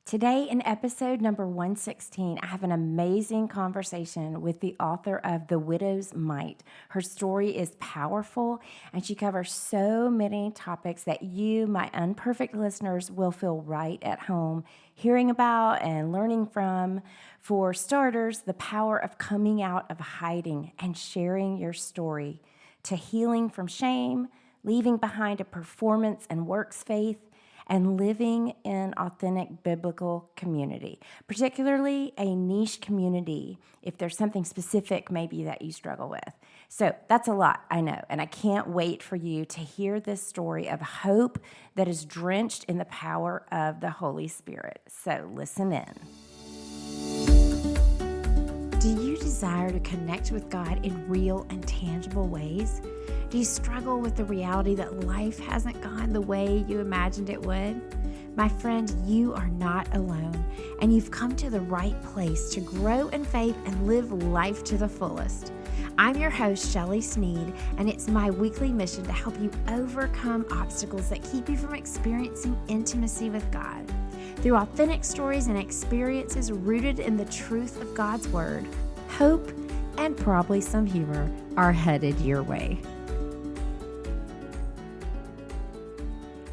Today, in episode number 116, I have an amazing conversation with the author of The Widow's Mite. Her story is powerful, and she covers so many topics that you, my unperfect listeners, will feel right at home hearing about and learning from. For starters, the power of coming out of hiding and sharing your story, to healing from shame, leaving behind a performance and works faith, and living in authentic biblical community, particularly a niche community, if there's something specific maybe that you struggle with. So that's a lot, I know, and I can't wait for you to hear this story of hope that is drenched in the power of the Holy Spirit. So listen in. Do you desire to connect with God in real and tangible ways? Do you struggle with the reality that life hasn't gone the way you imagined it would? My friend, you are not alone, and you've come to the right place to grow in faith and live life to the fullest. I'm your host, Shelly Sneed, and it's my weekly mission to help you overcome obstacles that keep you from experiencing intimacy with God. Through authentic stories and experiences rooted in the truth of God's Word, hope and probably some humor are headed your way.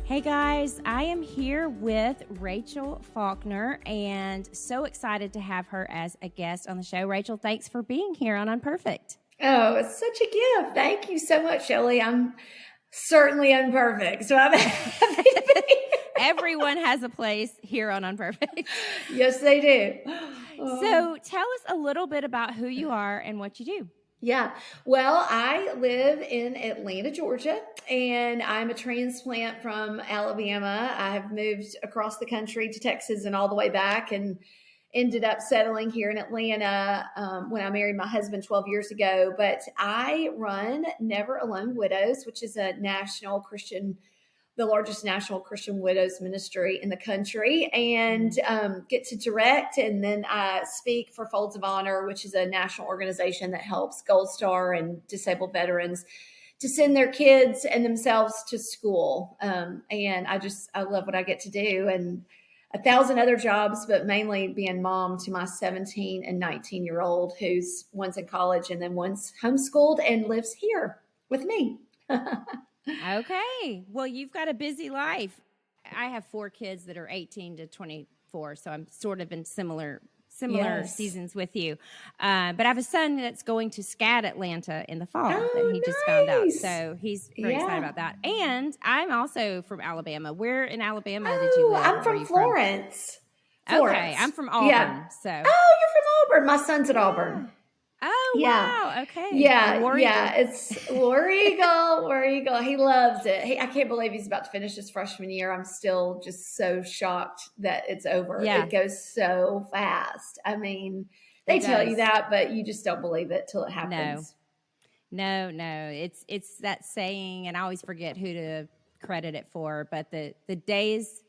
Hey guys, I am here with Rachel Faulkner and so excited to have her as a guest on the show. Rachel, thanks for being here on UnPerfect. Oh, it's such a gift. Thank you so much, Shelly. I'm certainly unperfect, so I'm happy to be here. Everyone has a place here on UnPerfect. Yes, they do. So tell us a little bit about who you are and what you do. Yeah. Well, I live in Atlanta, Georgia, and I'm a transplant from Alabama. I have moved across the country to Texas and all the way back and ended up settling here in Atlanta when I married my husband 12 years ago. But I run Never Alone Widows, which is a the largest national Christian widows ministry in the country, and get to direct. And then I speak for Folds of Honor, which is a national organization that helps Gold Star and disabled veterans to send their kids and themselves to school. And I love what I get to do, and 1,000 other jobs, but mainly being mom to my 17 and 19-year-old, who's one's in college and then one's homeschooled and lives here with me. Okay. Well, you've got a busy life. I have 4 kids that are 18 to 24, so I'm sort of in similar Yes. seasons with you. But I have a son that's going to SCAD Atlanta in the fall Oh, that he just found out. nice. So he's very Yeah. excited about that. And I'm also from Alabama. Where in Alabama did you live? I'm Where are from you Florence. Okay. I'm from Auburn. Yeah. So. Oh, you're from Auburn. My son's at Auburn. Oh, Yeah. wow. Okay. Yeah, War yeah. Eagle. It's War Eagle, War Eagle. He loves it. I can't believe he's about to finish his freshman year. I'm still just so shocked that it's over. Yeah. It goes so fast. I mean, they It tell does. you that, but you just don't believe it till it happens. No. It's that saying, and I always forget who to credit it for, but the days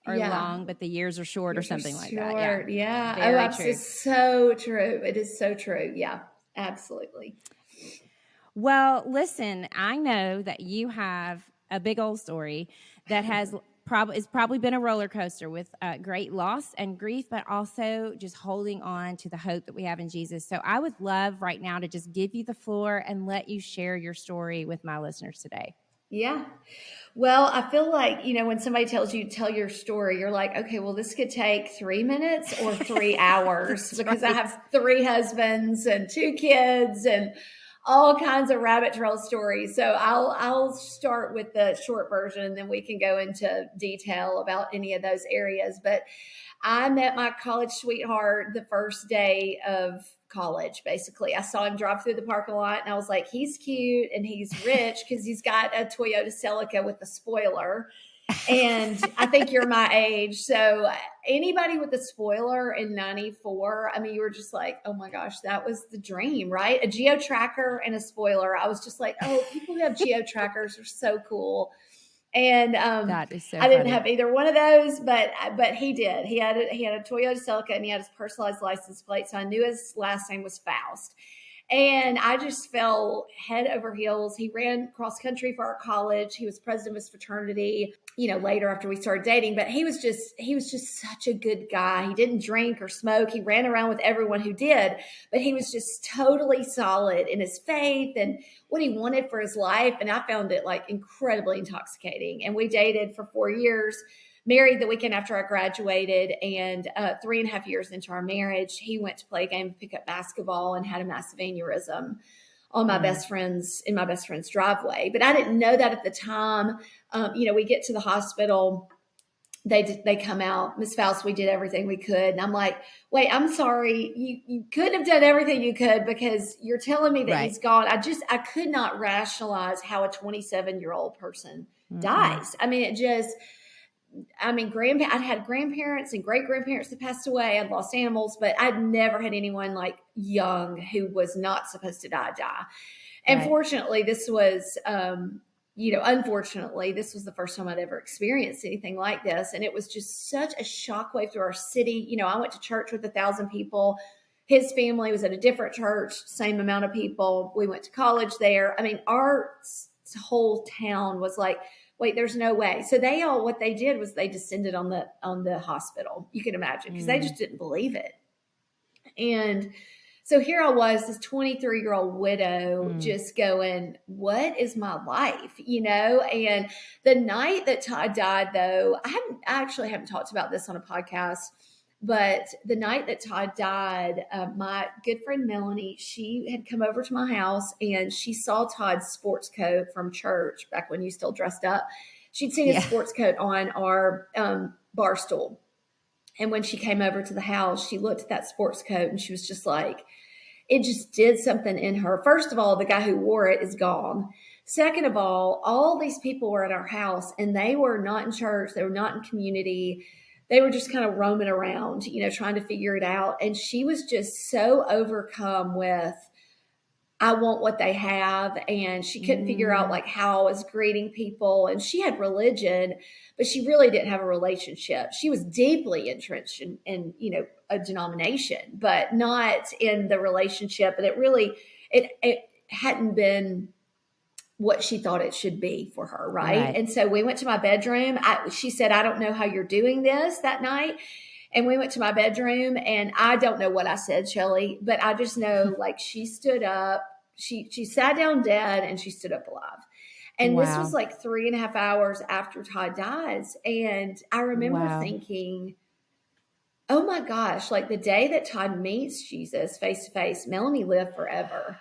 are long, but the years are short, or something like that. Yeah. Very true. It's so true. It is so true. Yeah, absolutely. Well, listen, I know that you have a big old story that has probably been a roller coaster with great loss and grief, but also just holding on to the hope that we have in Jesus. So I would love right now to just give you the floor and let you share your story with my listeners today. Yeah. Well, I feel like, when somebody tells you, tell your story, you're like, okay, well, this could take 3 minutes or 3 hours because I have 3 husbands and 2 kids and all kinds of rabbit trail stories. So I'll start with the short version, and then we can go into detail about any of those areas. But I met my college sweetheart the first day of college. Basically, I saw him drive through the parking lot, and I was like, he's cute and he's rich because he's got a Toyota Celica with a spoiler. And I think you're my age. So anybody with a spoiler in 94, I mean, you were just like, oh my gosh, that was the dream, right? A geo tracker and a spoiler. I was just like, oh, people who have geo trackers are so cool. And that is so I didn't funny. have either one of those, but he did. He had a Toyota Celica, and he had his personalized license plate. So I knew his last name was Faust. And I just fell head over heels. He ran cross country for our college. He was president of his fraternity, later after we started dating, but he was just such a good guy. He didn't drink or smoke. He ran around with everyone who did, but he was just totally solid in his faith and what he wanted for his life. And I found it like incredibly intoxicating. And we dated for 4 years, married the weekend after I graduated, and 3.5 years into our marriage, he went to play a game of pickup basketball and had a massive aneurysm on my best friend's driveway. But I didn't know that at the time. We get to the hospital. They come out, Miss Faust, we did everything we could. And I'm like, wait, I'm sorry. You couldn't have done everything you could because you're telling me that he's gone. I could not rationalize how a 27-year-old person dies. I mean, I'd had grandparents and great grandparents that passed away. I'd lost animals, but I'd never had anyone like young who was not supposed to die. And fortunately, this was, unfortunately, this was the first time I'd ever experienced anything like this. And it was just such a shockwave through our city. I went to church with 1,000 people. His family was at a different church, same amount of people. We went to college there. I mean, our whole town was like, wait, there's no way. So what they did was they descended on the hospital. You can imagine, because they just didn't believe it. And so here I was, this 23-year-old widow, just going, what is my life? And the night that Todd died, though, I actually haven't talked about this on a podcast, but the night that Todd died, my good friend Melanie, she had come over to my house and she saw Todd's sports coat from church back when you still dressed up. She'd seen his sports coat on our bar stool. And when she came over to the house, she looked at that sports coat and she was just like, it just did something in her. First of all, the guy who wore it is gone. Second of all these people were at our house and they were not in church. They were not in community. They were just kind of roaming around, trying to figure it out. And she was just so overcome with, I want what they have. And she couldn't figure out like how I was greeting people. And she had religion, but she really didn't have a relationship. She was deeply entrenched in a denomination, but not in the relationship. And it hadn't been what she thought it should be for her. Right. And so we went to my bedroom. She said, I don't know how you're doing this that night. And we went to my bedroom and I don't know what I said, Shelly, but I just know like she stood up, she sat down dead and she stood up alive. And this was like 3.5 hours after Todd dies. And I remember thinking, oh my gosh, like the day that Todd meets Jesus face to face, Melanie lived forever.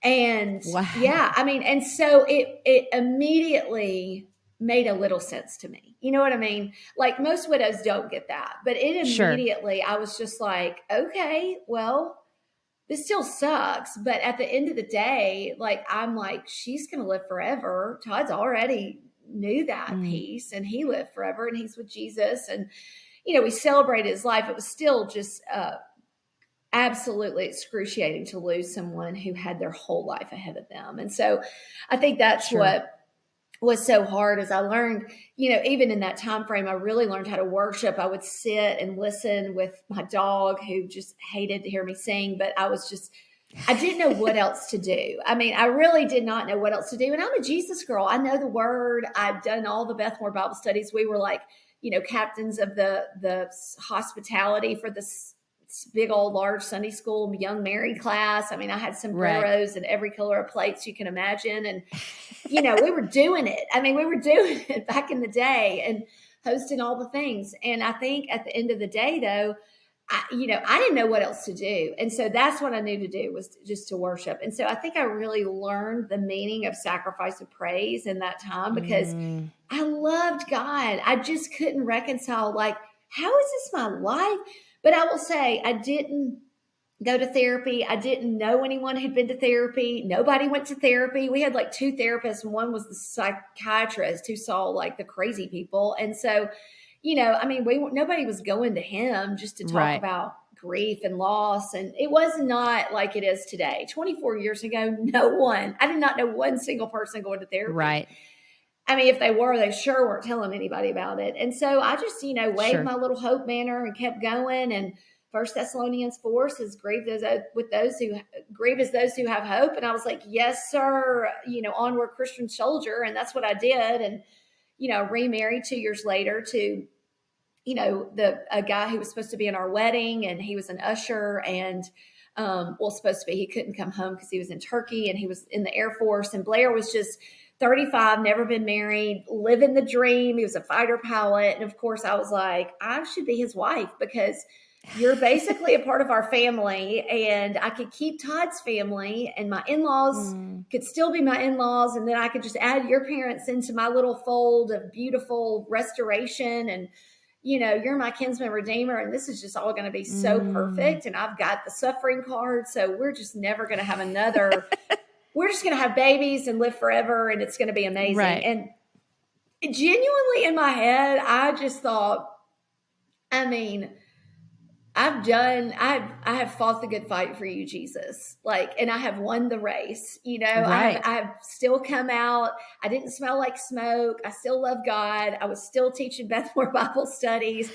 And and so it immediately made a little sense to me. You know what I mean? Like most widows don't get that, but it immediately, I was just like, okay, well, this still sucks. But at the end of the day, like, I'm like, she's going to live forever. Todd's already knew that piece and he lived forever and he's with Jesus. And, we celebrated his life. It was still just, absolutely excruciating to lose someone who had their whole life ahead of them. And so I think that's what was so hard as I learned, even in that time frame, I really learned how to worship. I would sit and listen with my dog who just hated to hear me sing, but I didn't know what else to do. I mean, I really did not know what else to do. And I'm a Jesus girl. I know the word. I've done all the Bethmore Bible studies. We were like, captains of the hospitality for this big old large Sunday school young married class. I mean, I had sombreros and every color of plates you can imagine. And, we were doing it. I mean, we were doing it back in the day and hosting all the things. And I think at the end of the day, though, I didn't know what else to do. And so that's what I knew to do was just to worship. And so I think I really learned the meaning of sacrifice of praise in that time because I loved God. I just couldn't reconcile, like, how is this my life? But I will say I didn't go to therapy. I didn't know anyone who'd been to therapy. Nobody went to therapy. We had like 2 therapists. And one was the psychiatrist who saw like the crazy people. And so, nobody was going to him just to talk about grief and loss. And it was not like it is today. 24 years ago, I did not know one single person going to therapy. Right. I mean, if they were, they sure weren't telling anybody about it. And so I just, waved my little hope banner and kept going. And First Thessalonians 4 says, grieve as those who have hope. And I was like, yes, sir, onward Christian soldier. And that's what I did. And, remarried 2 years later to, a guy who was supposed to be in our wedding, and he was an usher, and supposed to be, he couldn't come home because he was in Turkey and he was in the Air Force. And Blair was just 35, never been married, living the dream. He was a fighter pilot. And of course I was like, I should be his wife because you're basically a part of our family, and I could keep Todd's family, and my in-laws could still be my in-laws. And then I could just add your parents into my little fold of beautiful restoration. And, you're my kinsman redeemer, and this is just all going to be so perfect. And I've got the suffering card. So we're just never going to have another, we're just going to have babies and live forever. And it's going to be amazing. Right. And genuinely in my head, I just thought, I have fought the good fight for you, Jesus. And I have won the race. Right. I have still come out. I didn't smell like smoke. I still love God. I was still teaching Bethmore Bible studies.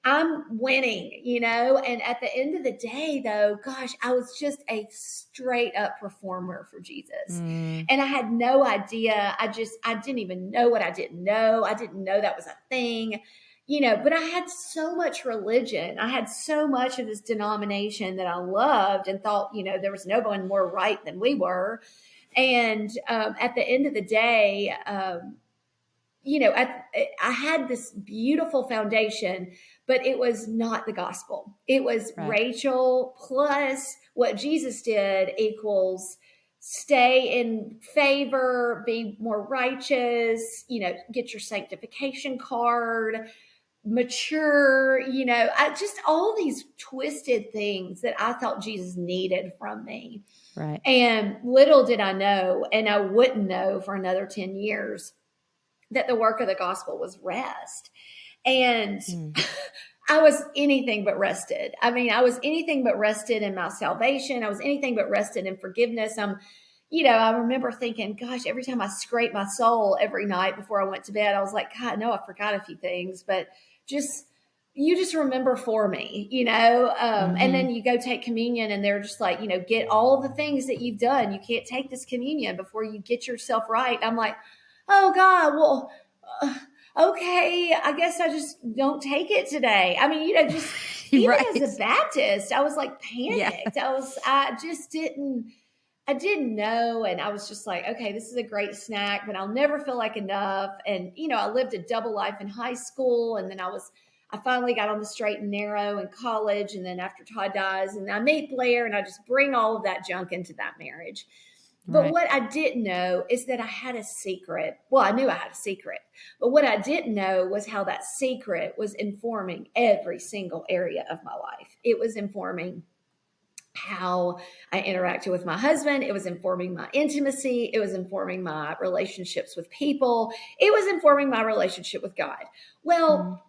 I'm winning, and at the end of the day though, gosh, I was just a straight up performer for Jesus. And I had no idea. I didn't even know what I didn't know. I didn't know that was a thing. But I had so much religion. I had so much of this denomination that I loved and thought, there was no one more right than we were. And at the end of the day, I had this beautiful foundation, but it was not the gospel. It was right. Rachel plus what Jesus did equals stay in favor, be more righteous, get your sanctification card, mature, just all these twisted things that I thought Jesus needed from me. Right. And little did I know, and I wouldn't know for another 10 years, that the work of the gospel was rest. And I was anything but rested. I was anything but rested in my salvation. I was anything but rested in forgiveness. I remember thinking, gosh, every time I scraped my soul every night before I went to bed, I was like, God, no, I forgot a few things, but you just remember for me, and then you go take communion and they're just like, get all the things that you've done. You can't take this communion before you get yourself right. I'm like, oh God, well, okay, I guess I just don't take it today. Just even right. as a Baptist, I was like panicked. Yeah. I didn't know. And I was just like, okay, this is a great snack, but I'll never feel like enough. And, I lived a double life in high school. And then I finally got on the straight and narrow in college. And then after Todd dies and I meet Blair, and I just bring all of that junk into that marriage. But right. What I didn't know is that I had a secret. Well, I knew I had a secret, but what I didn't know was how that secret was informing every single area of my life. It was informing how I interacted with my husband. It was informing my intimacy. It was informing my relationships with people. It was informing my relationship with God. Well,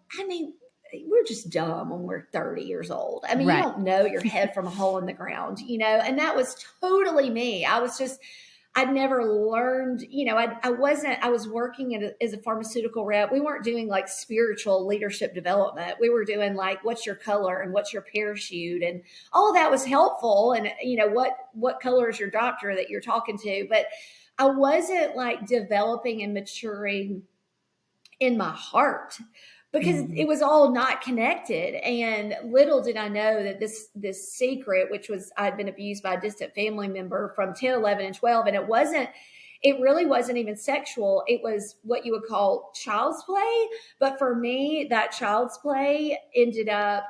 we're just dumb when we're 30 years old. Right. You don't know your head from a hole in the ground, and that was totally me. I'd never learned, I was working as a pharmaceutical rep. We weren't doing like spiritual leadership development. We were doing like, what's your color and what's your parachute, and all of that was helpful. And what color is your doctor that you're talking to? But I wasn't like developing and maturing in my heart, because it was all not connected. And little did I know that this secret, which was, I'd been abused by a distant family member from 10, 11, and 12. And it really wasn't even sexual. It was what you would call child's play. But for me, that child's play ended up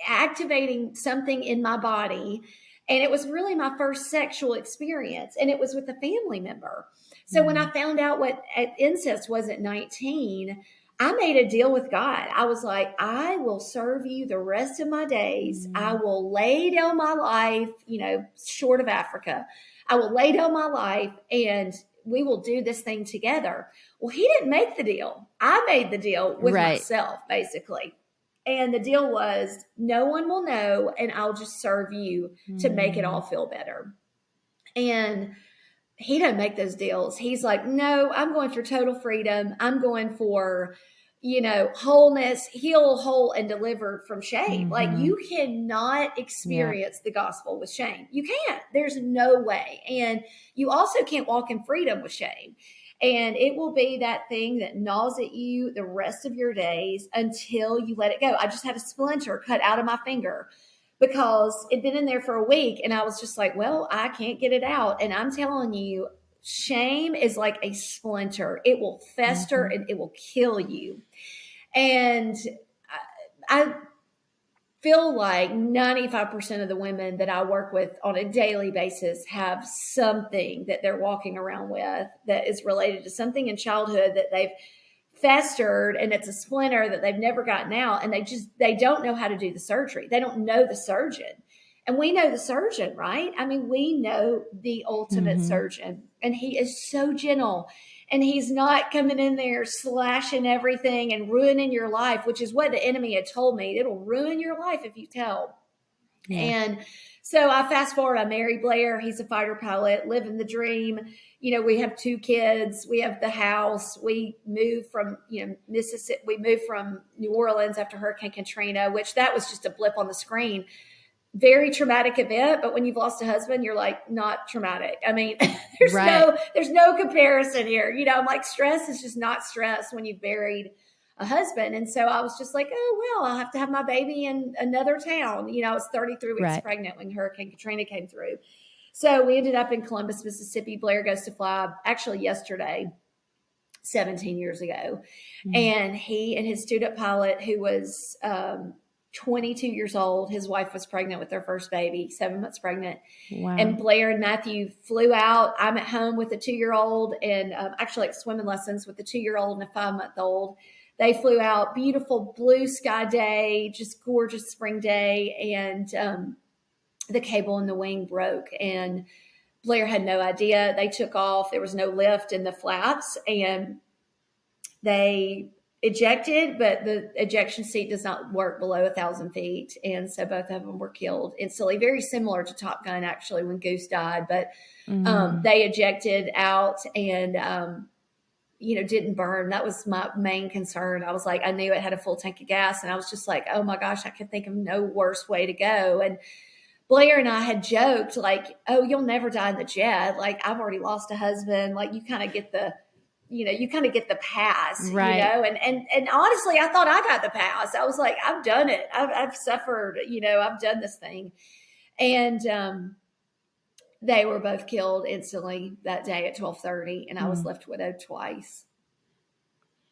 activating something in my body. And it was really my first sexual experience. And it was with a family member. So when I found out what incest was at 19, I made a deal with God. I was like, I will serve you the rest of my days. I will lay down my life, short of Africa. I will lay down my life and we will do this thing together. Well, he didn't make the deal. I made the deal with myself, basically. And the deal was, no one will know, and I'll just serve you to make it all feel better. And he doesn't make those deals. He's like, no, I'm going for total freedom. I'm going for wholeness, heal, whole, and delivered from shame. Like, Mm-hmm. you cannot Yeah. experience the gospel with shame. You can't. There's no way. And you also can't walk in freedom with shame. And it will be that thing that gnaws at you the rest of your days until you let it go. I just had a splinter cut out of my finger because it'd been in there for a week. And I was just like, well, I can't get it out. And I'm telling you, shame is like a splinter. It will fester Mm-hmm. and it will kill you. And I feel like 95% of the women that I work with on a daily basis have something that they're walking around with that is related to something in childhood that they've festered, and it's a splinter that they've never gotten out, and they don't know how to do the surgery. They don't know the surgeon. And we know the surgeon, right? I mean, we know the ultimate Mm-hmm. surgeon, and he is so gentle, and he's not coming in there slashing everything and ruining your life, which is what the enemy had told me. It'll ruin your life if you tell. Yeah. And so I fast forward, I married Blair. He's a fighter pilot, living the dream. We have 2 kids. We have the house. We moved from, Mississippi. We moved from New Orleans after Hurricane Katrina, which that was just a blip on the screen. Very traumatic event, but when you've lost a husband, you're like, not traumatic. I mean, there's no comparison here. I'm like, stress is just not stress when you've buried a husband. And so I was just like, oh, well, I'll have to have my baby in another town. I was 33 weeks Right. pregnant when Hurricane Katrina came through. So we ended up in Columbus, Mississippi. Blair goes to fly actually yesterday, 17 years ago. Mm-hmm. And he and his student pilot, who was 22 years old, his wife was pregnant with their first baby, 7 months pregnant. Wow. And Blair and Matthew flew out. I'm at home with a 2-year-old and actually like swimming lessons with a 2-year-old and a 5-month-old. They flew out, beautiful blue sky day, just gorgeous spring day. And the cable in the wing broke, and Blair had no idea. They took off. There was no lift in the flaps, and they ejected, but the ejection seat does not work below 1,000 feet. And so both of them were killed instantly, very similar to Top Gun, actually, when Goose died. But they ejected out and, didn't burn. That was my main concern. I was like, I knew it had a full tank of gas, and I was just like, oh my gosh, I could think of no worse way to go. And Blair and I had joked like, oh, you'll never die in the jet. Like, I've already lost a husband. Like, you kind of get the pass, Right. and honestly, I thought I got the pass. I was like, I've done it. I've suffered, I've done this thing. And, they were both killed instantly that day at 12:30. And I was left widowed twice,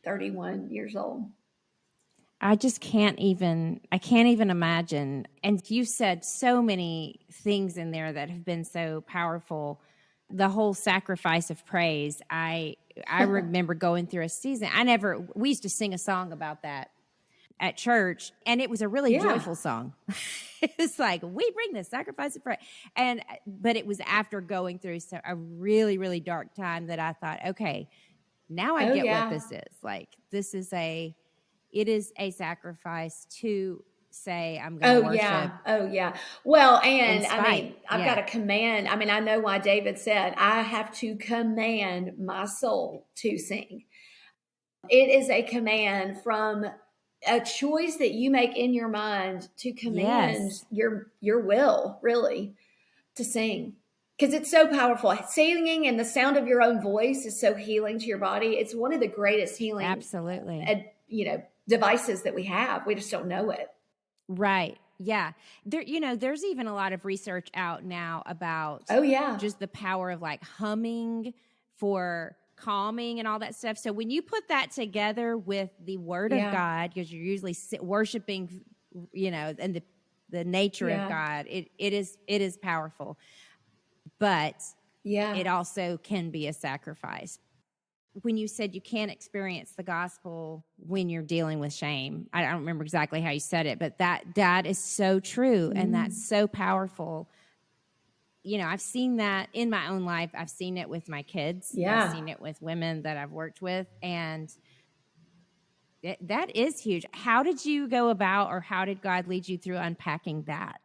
31 years old. I can't even imagine. And you said so many things in there that have been so powerful. The whole sacrifice of praise. I remember going through a season. We used to sing a song about that at church, and it was a really joyful song. It's like, we bring the sacrifice of praise. But it was after going through a really, really dark time that I thought, okay, now I get what this is. Like, it is a sacrifice to say, I'm going to worship. Oh, yeah. Well, and I've got a command. I mean, I know why David said, I have to command my soul to sing. It is a command from a choice that you make in your mind to command your will, really, to sing. Because it's so powerful. Singing and the sound of your own voice is so healing to your body. It's one of the greatest healing devices that we have. We just don't know it. Right. Yeah. There's even a lot of research out now about just the power of like humming for calming and all that stuff. So when you put that together with the word of God, because you're usually worshiping, and the nature of God, it is powerful. But it also can be a sacrifice. When you said you can't experience the gospel when you're dealing with shame, I don't remember exactly how you said it, but that is so true, and that's so powerful. I've seen that in my own life. I've seen it with my kids. I've seen it with women that I've worked with, and That is huge. How did you go about, or how did God lead you through unpacking that?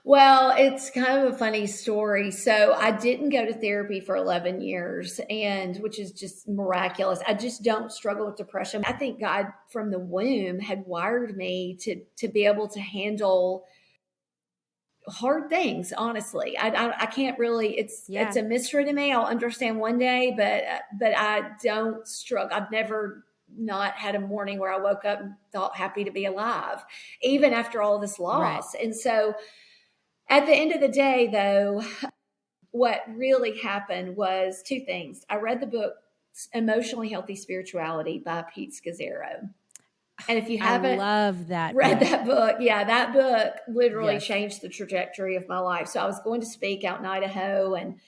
Well, it's kind of a funny story. So I didn't go to therapy for 11 years, and which is just miraculous. I just don't struggle with depression. I think God from the womb had wired me to be able to handle hard things. Honestly, I can't really. It's Yeah. a mystery to me. I'll understand one day, but I don't struggle. I've never not had a morning where I woke up and felt happy to be alive, even after all this Right. loss. And so at the end of the day, though, what really happened was two things. I read the book Emotionally Healthy Spirituality by Pete Scazzaro. And if you I haven't love that read book. that book, yeah, that book literally Yes. changed the trajectory of my life. So I was going to speak out in Idaho and,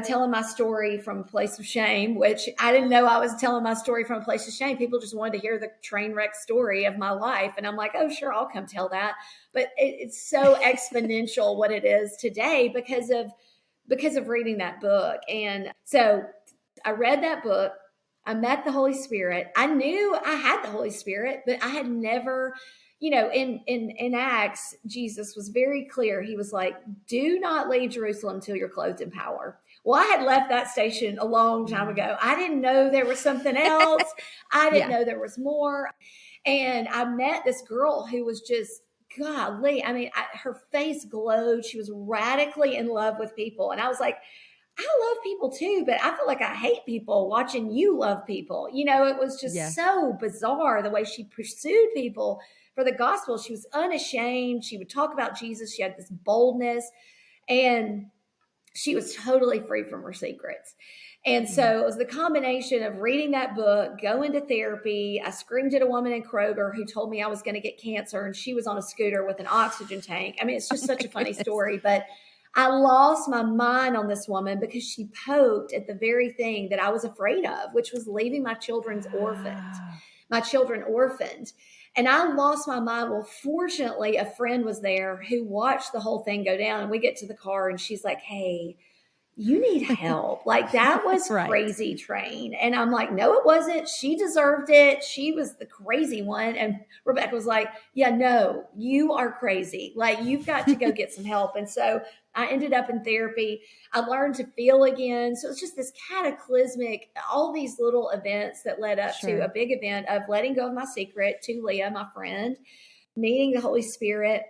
telling my story from a place of shame, which I didn't know I was telling my story from a place of shame. People just wanted to hear the train wreck story of my life. And I'm like, oh, sure, I'll come tell that. But it's so exponential what it is today because of reading that book. And so I read that book. I met the Holy Spirit. I knew I had the Holy Spirit, but I had never, in Acts, Jesus was very clear. He was like, do not leave Jerusalem till you're clothed in power. Well, I had left that station a long time ago. I didn't know there was something else. I didn't Yeah. know there was more. And I met this girl who was just, golly, I mean, her face glowed. She was radically in love with people. And I was like, I love people too, but I feel like I hate people watching you love people. It was just Yeah. so bizarre the way she pursued people for the gospel. She was unashamed. She would talk about Jesus. She had this boldness, and she was totally free from her secrets. And so it was the combination of reading that book, going to therapy. I screamed at a woman in Kroger who told me I was going to get cancer, and she was on a scooter with an oxygen tank. I mean, it's just such a funny story, but I lost my mind on this woman because she poked at the very thing that I was afraid of, which was leaving my children orphaned. And I lost my mind. Well, fortunately, a friend was there who watched the whole thing go down. And we get to the car and she's like, hey, you need help. Like, that was Right. crazy train. And I'm like, no, it wasn't. She deserved it. She was the crazy one. And Rebecca was like, yeah, no, you are crazy. Like, you've got to go get some help. And so I ended up in therapy. I learned to feel again. So it's just this cataclysmic, all these little events that led up to a big event of letting go of my secret to Leah, my friend, meeting the Holy Spirit,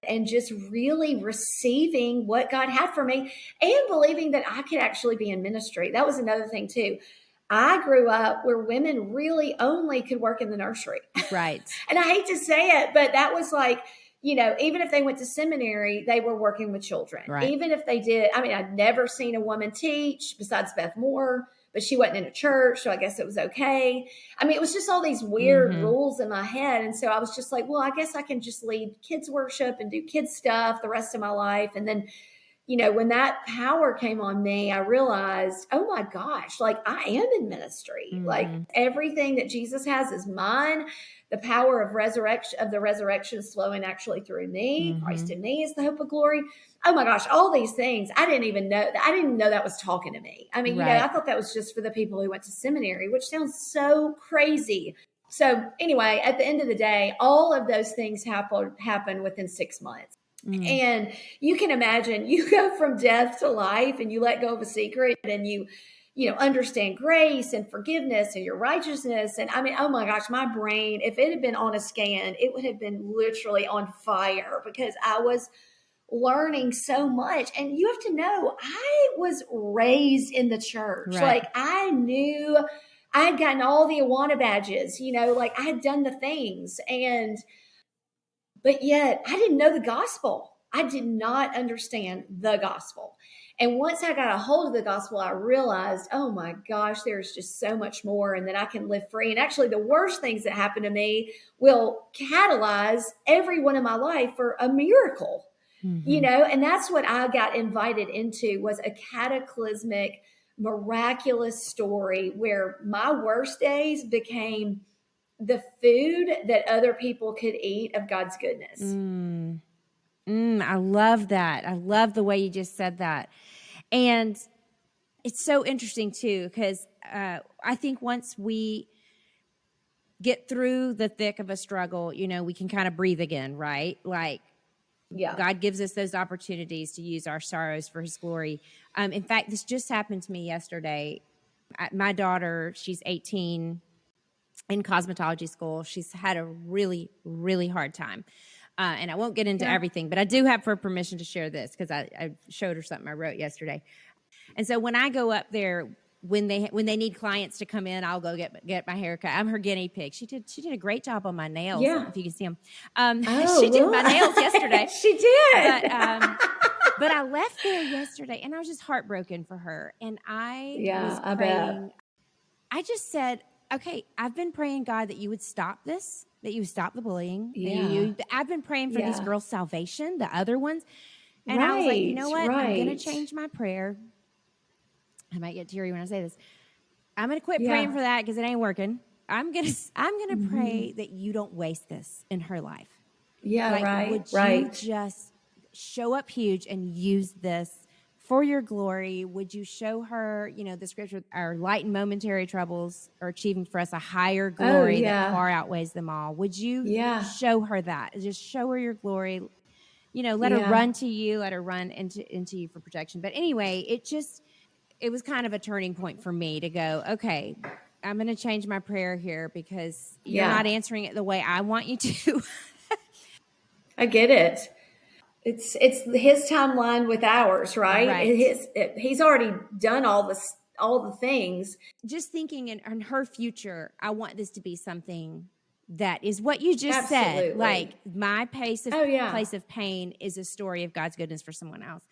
and just really receiving what God had for me and believing that I could actually be in ministry. That was another thing too. I grew up where women really only could work in the nursery. Right. And I hate to say it, but that was like, even if they went to seminary, they were working with children. Right. Even if they did, I mean, I'd never seen a woman teach besides Beth Moore, but she wasn't in a church, so I guess it was okay. I mean, it was just all these weird rules in my head. And so I was just like, well, I guess I can just lead kids worship and do kids stuff the rest of my life. And then, when that power came on me, I realized, oh my gosh, like, I am in ministry. Like, everything that Jesus has is mine. The power of the resurrection is flowing actually through me. Christ in me is the hope of glory. Oh my gosh, all these things. I didn't even know that was talking to me. I mean, I thought that was just for the people who went to seminary, which sounds so crazy. So anyway, at the end of the day, all of those things happen within 6 months. And you can imagine, you go from death to life and you let go of a secret, and you understand grace and forgiveness and your righteousness. And I mean, oh my gosh, my brain, if it had been on a scan, it would have been literally on fire because I was learning so much. And you have to know, I was raised in the church. Right. Like, I knew I had gotten all the Awana badges, like I had done the things. But yet I didn't know the gospel. I did not understand the gospel. And once I got a hold of the gospel, I realized, oh my gosh, there's just so much more, and that I can live free. And actually, the worst things that happen to me will catalyze every one in my life for a miracle, and that's what I got invited into, was a cataclysmic, miraculous story where my worst days became the food that other people could eat of God's goodness. I love that. I love the way you just said that. And it's so interesting too, because I think once we get through the thick of a struggle, we can kind of breathe again, right? Like God gives us those opportunities to use our sorrows for his glory. In fact, this just happened to me yesterday. My daughter, she's 18, in cosmetology school. She's had a really, really hard time. And I won't get into everything, but I do have her permission to share this because I showed her something I wrote yesterday. And so when I go up there, when they need clients to come in, I'll go get my hair cut. I'm her guinea pig. She did a great job on my nails. If you can see them. She did my nails yesterday. She did. But I left there yesterday, and I was just heartbroken for her. And I was praying. Bet. I just said, okay, I've been praying, God, that you would stop this, that you would stop the bullying. I've been praying for these girls' salvation, the other ones. And I was like, you know what? I'm going to change my prayer. I might get teary when I say this. I'm going to quit praying for that because it ain't working. I'm going to pray that you don't waste this in her life. Would you just show up huge and use this for your glory? Would you show her, the scripture, our light and momentary troubles are achieving for us a higher glory that far outweighs them all? Would you show her that? Just show her your glory. Let her run to you. Let her run into you for protection. But anyway, it was kind of a turning point for me to go, okay, I'm going to change my prayer here because you're not answering it the way I want you to. I get it. It's his timeline with ours, right? He's already done all the things. Just thinking in her future, I want this to be something that is what you just said. Like my place of pain is a story of God's goodness for someone else.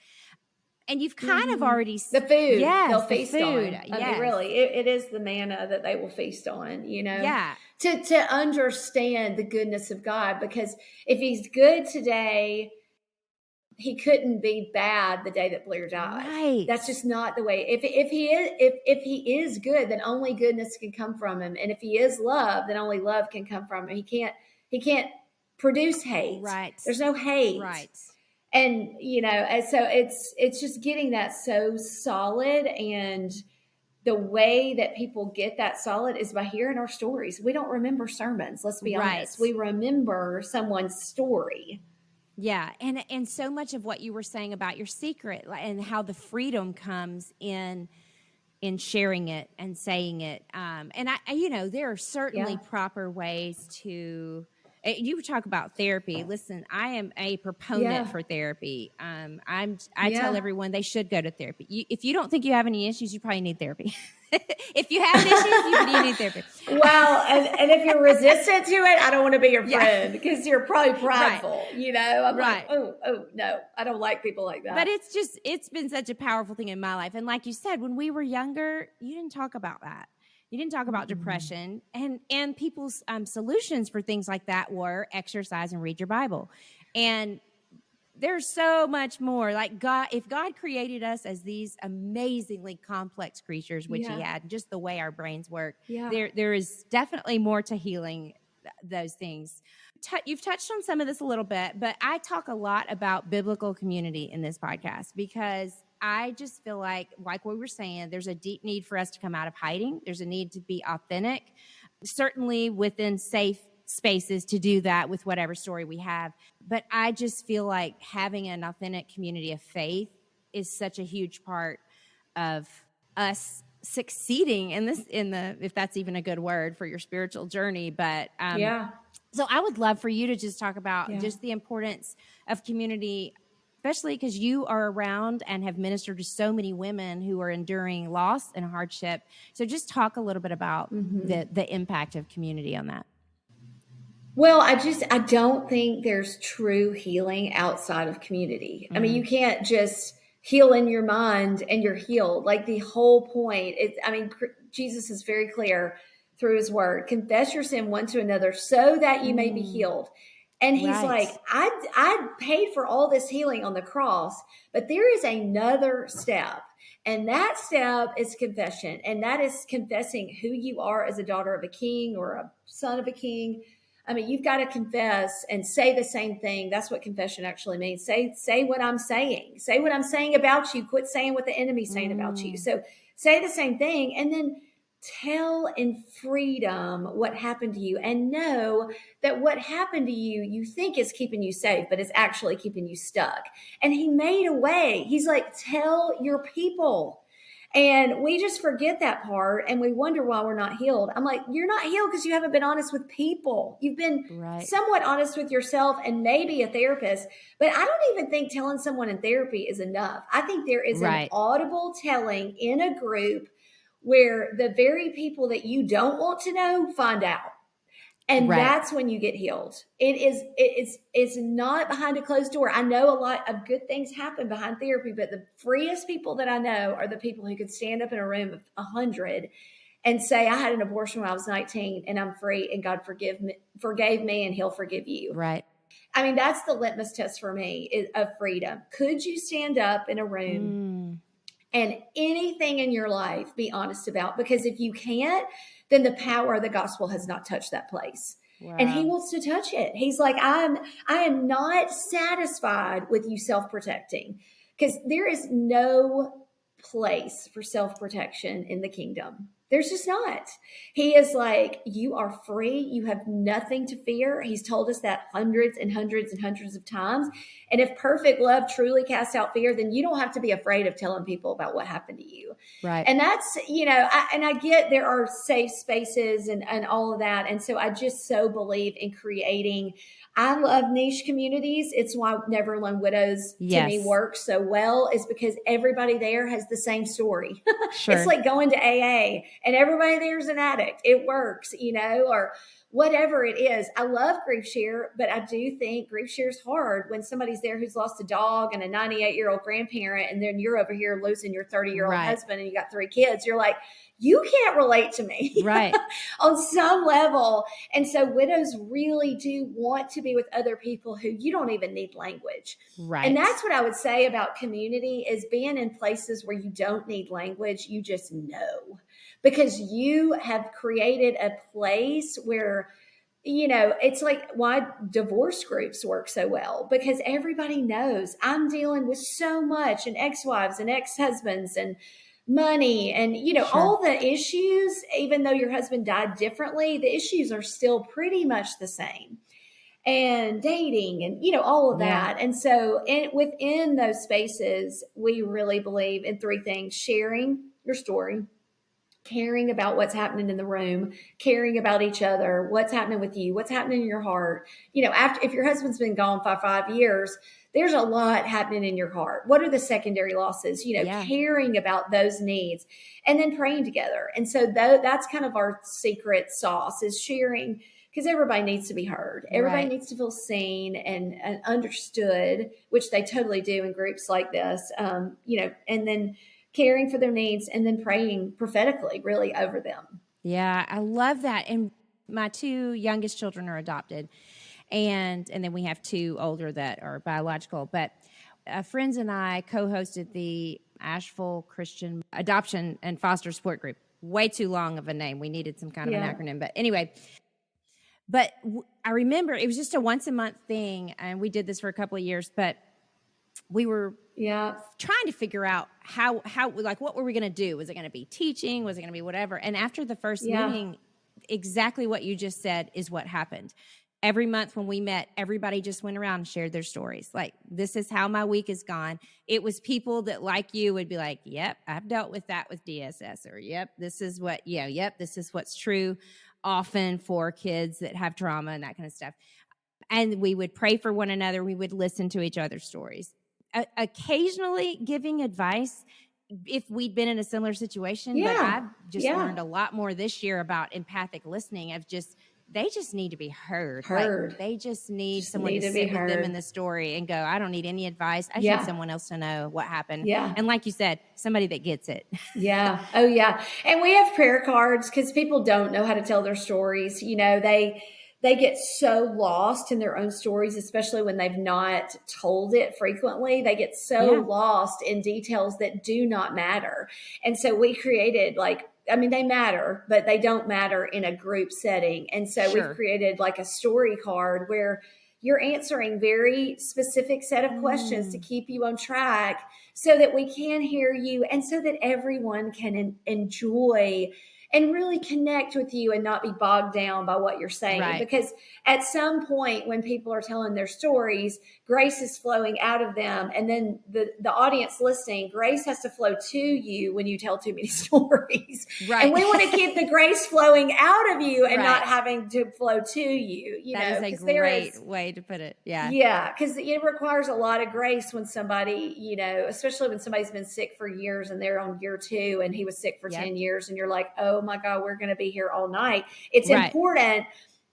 And you've kind of already... The food they'll feast on. I mean, really, it is the manna that they will feast on, Yeah. To understand the goodness of God. Because if he's good today, he couldn't be bad the day that Blair died. Right. That's just not the way. If he is good, then only goodness can come from him. And if he is love, then only love can come from him. He can't produce hate. Right. There's no hate. Right. And, and so it's just getting that so solid. And the way that people get that solid is by hearing our stories. We don't remember sermons. Let's be honest. We remember someone's story. Yeah. And so much of what you were saying about your secret and how the freedom comes in sharing it and saying it. And there are certainly proper ways to... You talk about therapy. Listen, I am a proponent for therapy. I tell everyone they should go to therapy. If you don't think you have any issues, you probably need therapy. If you have issues, you need therapy. Well, and if you're resistant to it, I don't want to be your friend because you're probably prideful. I'm like, oh no, I don't like people like that. But it's been such a powerful thing in my life. And like you said, when we were younger, you didn't talk about that. You didn't talk about depression, and people's solutions for things like that were exercise and read your Bible. And there's so much more. Like God, if God created us as these amazingly complex creatures, which He had, just the way our brains work, there is definitely more to healing those things. You've touched on some of this a little bit, but I talk a lot about biblical community in this podcast because I just feel like we were saying, there's a deep need for us to come out of hiding. There's a need to be authentic, certainly within safe spaces to do that with whatever story we have. But I just feel like having an authentic community of faith is such a huge part of us succeeding if that's even a good word for your spiritual journey. But so I would love for you to just talk about just the importance of community, especially because you are around and have ministered to so many women who are enduring loss and hardship. So just talk a little bit about the impact of community on that. Well, I don't think there's true healing outside of community. I mean, you can't just heal in your mind and you're healed. Like the whole point Jesus is very clear through his word, confess your sin one to another so that you may be healed. And he's like, I paid for all this healing on the cross, but there is another step. And that step is confession. And that is confessing who you are as a daughter of a king or a son of a king. I mean, you've got to confess and say the same thing. That's what confession actually means. Say what I'm saying. Say what I'm saying about you. Quit saying what the enemy's saying about you. So say the same thing. And then tell in freedom what happened to you, and know that what happened to you think is keeping you safe, but it's actually keeping you stuck. And he made a way. He's like, tell your people. And we just forget that part and we wonder why we're not healed. I'm like, you're not healed because you haven't been honest with people. You've been Right. somewhat honest with yourself and maybe a therapist, but I don't even think telling someone in therapy is enough. I think there is an Right. audible telling in a group where the very people that you don't want to know find out. And Right. that's when you get healed. It's not behind a closed door. I know a lot of good things happen behind therapy, but the freest people that I know are the people who could stand up in a room of 100 and say, I had an abortion when I was 19 and I'm free and God forgave me and he'll forgive you. Right. I mean, that's the litmus test for me of freedom. Could you stand up in a room and anything in your life be honest about? Because if you can't, then the power of the gospel has not touched that place. Wow. And he wants to touch it. He's like, I am not satisfied with you self-protecting, because there is no place for self-protection in the kingdom. There's just not. He is like, you are free. You have nothing to fear. He's told us that hundreds and hundreds and hundreds of times. And if perfect love truly casts out fear, then you don't have to be afraid of telling people about what happened to you. Right. And that's, I get there are safe spaces and all of that. And so I just so believe in creating. I love niche communities. It's why Never Alone Widows to me works so well, is because everybody there has the same story. Sure. It's like going to AA and everybody there is an addict. It works, or whatever it is. I love Grief Share, but I do think Grief Share is hard when somebody's there who's lost a dog and a 98-year-old grandparent, and then you're over here losing your 30-year-old husband and you got 3 kids. You're like, you can't relate to me, right? On some level. And so widows really do want to be with other people who you don't even need language. Right. And that's what I would say about community, is being in places where you don't need language. You just know, because you have created a place where, it's like why divorce groups work so well, because everybody knows I'm dealing with so much, and ex-wives and ex-husbands and money and, sure, all the issues. Even though your husband died differently, the issues are still pretty much the same, and dating and, all of that. And so within those spaces, we really believe in 3 things: sharing your story, caring about what's happening in the room, caring about each other, what's happening with you, what's happening in your heart. If your husband's been gone for 5 years, there's a lot happening in your heart. What are the secondary losses? Caring about those needs, and then praying together. And so that's kind of our secret sauce, is sharing, because everybody needs to be heard. Everybody needs to feel seen and understood, which they totally do in groups like this. And then caring for their needs, and then praying prophetically really over them. Yeah, I love that. And my 2 youngest children are adopted. And then we have 2 older that are biological. But friends and I co-hosted the Asheville Christian Adoption and Foster Support Group. Way too long of a name. We needed some kind of an acronym. But anyway, I remember it was just a once a month thing. And we did this for a couple of years. But we were trying to figure out how like, what were we going to do? Was it going to be teaching? Was it going to be whatever? And after the first meeting, exactly what you just said is what happened. Every month when we met, everybody just went around and shared their stories. Like, this is how my week has gone. It was people that, like you, would be like, yep, I've dealt with that with DSS, or yep, this is what, this is what's true often for kids that have trauma and that kind of stuff. And we would pray for one another. We would listen to each other's stories. Occasionally giving advice if we'd been in a similar situation. But I've just learned a lot more this year about empathic listening, of just, they just need to be heard. Like, they just need someone to sit with them in the story and go, I don't need any advice. I just need someone else to know what happened. Yeah. And like you said, somebody that gets it. Yeah. Oh, yeah. And we have prayer cards, because people don't know how to tell their stories. They get so lost in their own stories, especially when they've not told it frequently. They get so lost in details that do not matter. And so we created they matter, but they don't matter in a group setting. And so we've created like a story card where you're answering very specific set of questions to keep you on track, so that we can hear you, and so that everyone can enjoy and really connect with you and not be bogged down by what you're saying. Right. Because at some point when people are telling their stories, grace is flowing out of them. And then the audience listening, grace has to flow to you when you tell too many stories. Right. And we want to keep the grace flowing out of you and Right. not having to flow to you. That is a great way to put it. Yeah. Yeah. Because it requires a lot of grace when somebody, especially when somebody's been sick for years and they're on year 2 and he was sick for 10 years and you're like, oh my God, we're going to be here all night. It's important.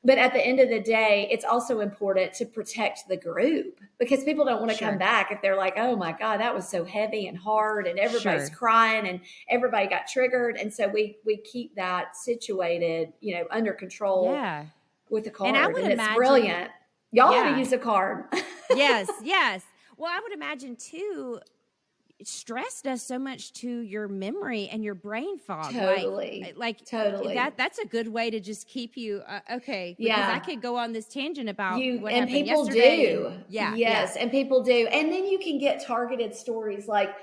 But at the end of the day, it's also important to protect the group because people don't want to come back if they're like, oh my God, that was so heavy and hard and everybody's crying and everybody got triggered. And so we keep that situated, under control with the card. And I would imagine it's brilliant. Y'all ought to use a card. Yes. Well, I would imagine too, stress does so much to your memory and your brain fog. Totally. Totally. That's a good way to just keep you okay. Because I could go on this tangent about what happened people yesterday. Do. And people do. And then you can get targeted stories like,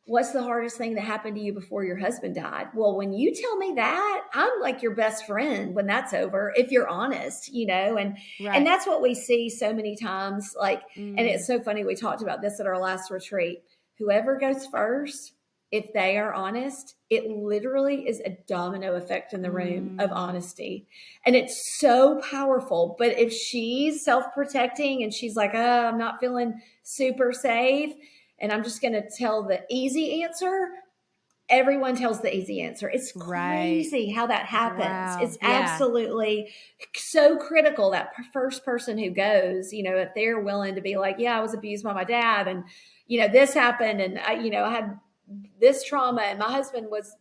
what's the hardest thing that happened to you before your husband died? Well, when you tell me that, I'm like your best friend when that's over, if you're honest, and that's what we see so many times. And it's so funny. We talked about this at our last retreat. Whoever goes first, if they are honest, it literally is a domino effect in the room of honesty. And it's so powerful. But if she's self-protecting and she's like, oh, I'm not feeling super safe, and I'm just going to tell the easy answer, everyone tells the easy answer. It's crazy how that happens. Wow. It's absolutely so critical, that first person who goes, if they're willing to be like, yeah, I was abused by my dad and, this happened and I had this trauma and my husband was,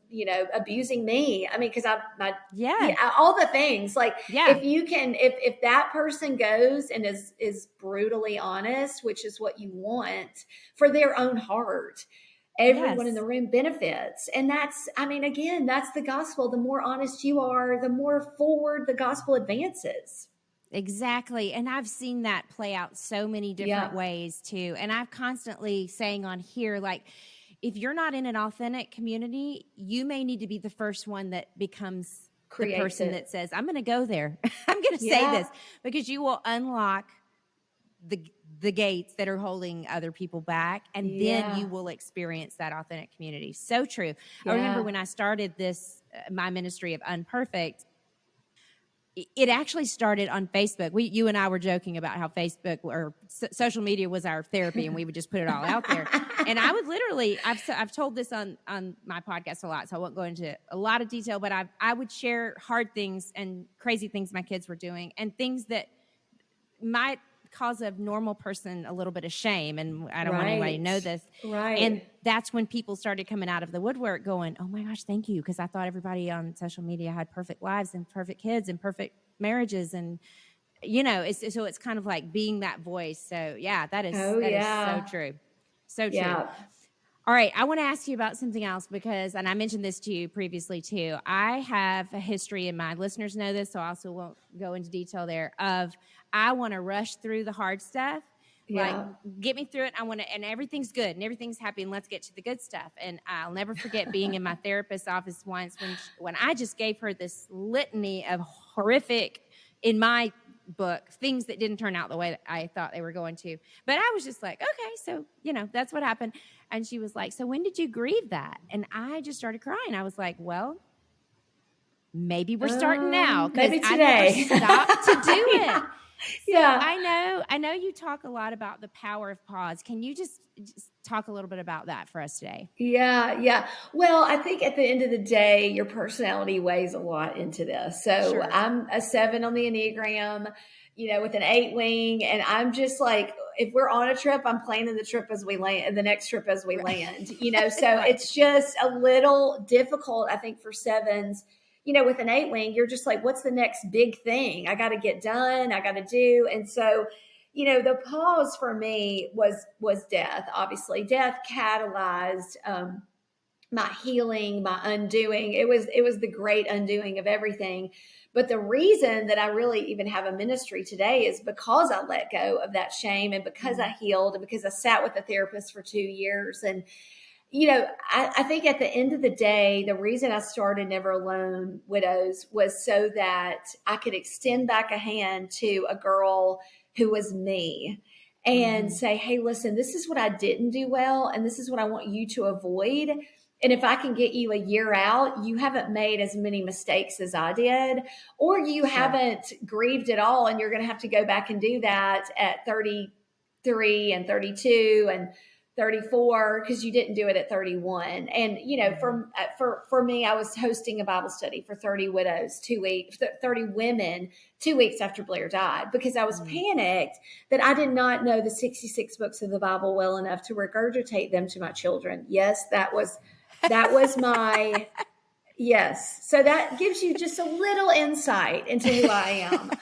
abusing me. I mean, cause all the things if you can, if that person goes and is brutally honest, which is what you want for their own heart, everyone in the room benefits. And that's the gospel. The more honest you are, the more forward the gospel advances. Exactly. And I've seen that play out so many different ways too. And I've constantly saying on here, if you're not in an authentic community, you may need to be the first one that becomes the person that says, I'm going to go there. I'm going to say this, because you will unlock the gates that are holding other people back. And then you will experience that authentic community. So true. I remember when I started my ministry of UnPerfect, it actually started on Facebook. You and I were joking about how Facebook or social media was our therapy, and we would just put it all out there. And I would literally, I've told this on my podcast a lot, so I won't go into a lot of detail, but I would share hard things and crazy things my kids were doing and things that might cause a normal person a little bit of shame. And I don't want anybody to know this. Right. And that's when people started coming out of the woodwork going, oh my gosh, thank you. Because I thought everybody on social media had perfect lives and perfect kids and perfect marriages. And, it's kind of like being that voice. So that is so true. So true. Yeah. All right. I want to ask you about something else and I mentioned this to you previously too. I have a history, and my listeners know this, so I also won't go into detail there, of I want to rush through the hard stuff. Get me through it. And everything's good and everything's happy, and let's get to the good stuff. And I'll never forget being in my therapist's office once when I just gave her this litany of horrific, in my book, things that didn't turn out the way that I thought they were going to. But I was just like, okay, so, that's what happened. And she was like, so when did you grieve that? And I just started crying. I was like, well, maybe we're starting now. Maybe today. I never stopped to do it. So Yeah. I know you talk a lot about the power of pause. Can you just talk a little bit about that for us today? Yeah. Well, I think at the end of the day, your personality weighs a lot into this. So I'm a 7 on the Enneagram, with an 8 wing. And I'm just like, if we're on a trip, I'm planning the trip as we land, the next trip as we land, so it's just a little difficult, I think, for 7s. With an 8 wing, you're just like, what's the next big thing I got to get done? I got to do. And so, the pause for me was death. Obviously, death catalyzed my healing, my undoing. It was the great undoing of everything. But the reason that I really even have a ministry today is because I let go of that shame, and because I healed, and because I sat with a therapist for 2 years. I think at the end of the day, the reason I started Never Alone Widows was so that I could extend back a hand to a girl who was me and say, hey, listen, this is what I didn't do well, and this is what I want you to avoid. And if I can get you a year out, you haven't made as many mistakes as I did, or you haven't grieved at all, and you're going to have to go back and do that at 33 and 32 and 34 because you didn't do it at 31. And for me, I was hosting a Bible study for 30 widows 30 women 2 weeks after Blair died, because I was panicked that I did not know the 66 books of the Bible well enough to regurgitate them to my children. Yes, that was my yes. So that gives you just a little insight into who I am.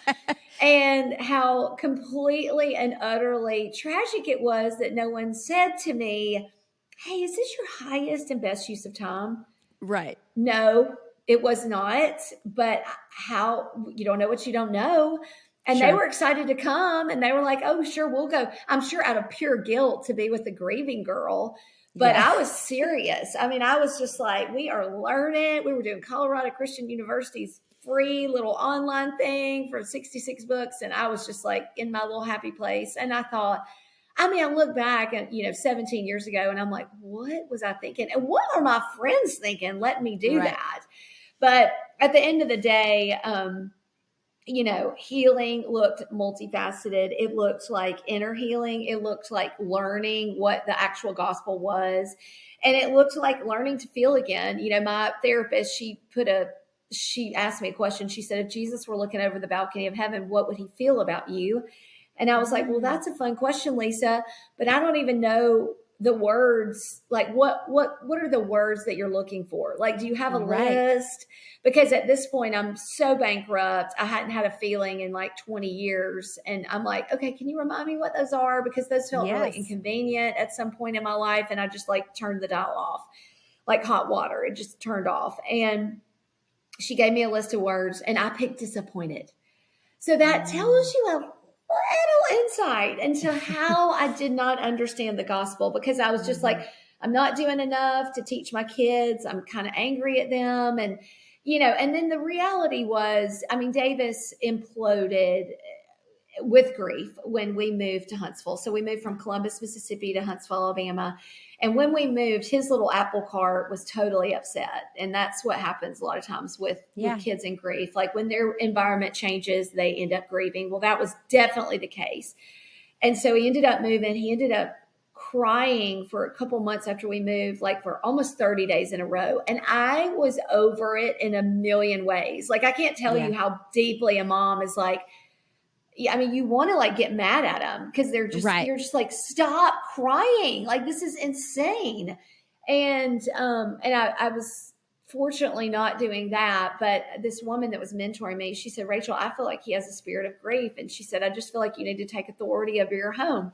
And how completely and utterly tragic it was that no one said to me, hey, is this your highest and best use of time? Right. No, it was not. But how, you don't know what you don't know. And they were excited to come, and they were like, oh, sure, we'll go. I'm sure out of pure guilt to be with the grieving girl. But I was serious. I mean, I was just like, we are learning. We were doing Colorado Christian University's free little online thing for 66 books. And I was just like in my little happy place. And I thought, I look back at, 17 years ago, and I'm like, what was I thinking? And what are my friends thinking? Let me do that. But at the end of the day, healing looked multifaceted. It looked like inner healing. It looked like learning what the actual gospel was. And it looked like learning to feel again. My therapist, she asked me a question. She said, if Jesus were looking over the balcony of heaven, what would he feel about you? And I was like, well, that's a fun question, Lisa, but I don't even know the words. Like, what are the words that you're looking for? Like, do you have a list? Because at this point, I'm so bankrupt. I hadn't had a feeling in like 20 years. And I'm like, okay, can you remind me what those are? Because those felt really inconvenient at some point in my life. And I just like turned the dial off like hot water. It just turned off. And she gave me a list of words, and I picked disappointed. So that tells you a little insight into how I did not understand the gospel, because I was just like, I'm not doing enough to teach my kids. I'm kind of angry at them. And, and then the reality was, Davis imploded with grief when we moved to Huntsville. So we moved from Columbus, Mississippi to Huntsville, Alabama. And when we moved, his little apple cart was totally upset. And that's what happens a lot of times with kids in grief. Like when their environment changes, they end up grieving. Well, that was definitely the case. And so he ended up moving. He ended up crying for a couple months after we moved, like for almost 30 days in a row. And I was over it in a million ways. Like, I can't tell you how deeply a mom is like, you want to like get mad at them because they're just, you're just like, stop crying. Like, this is insane. And I was fortunately not doing that. But this woman that was mentoring me, she said, Rachel, I feel like he has a spirit of grief. And she said, I just feel like you need to take authority over your home.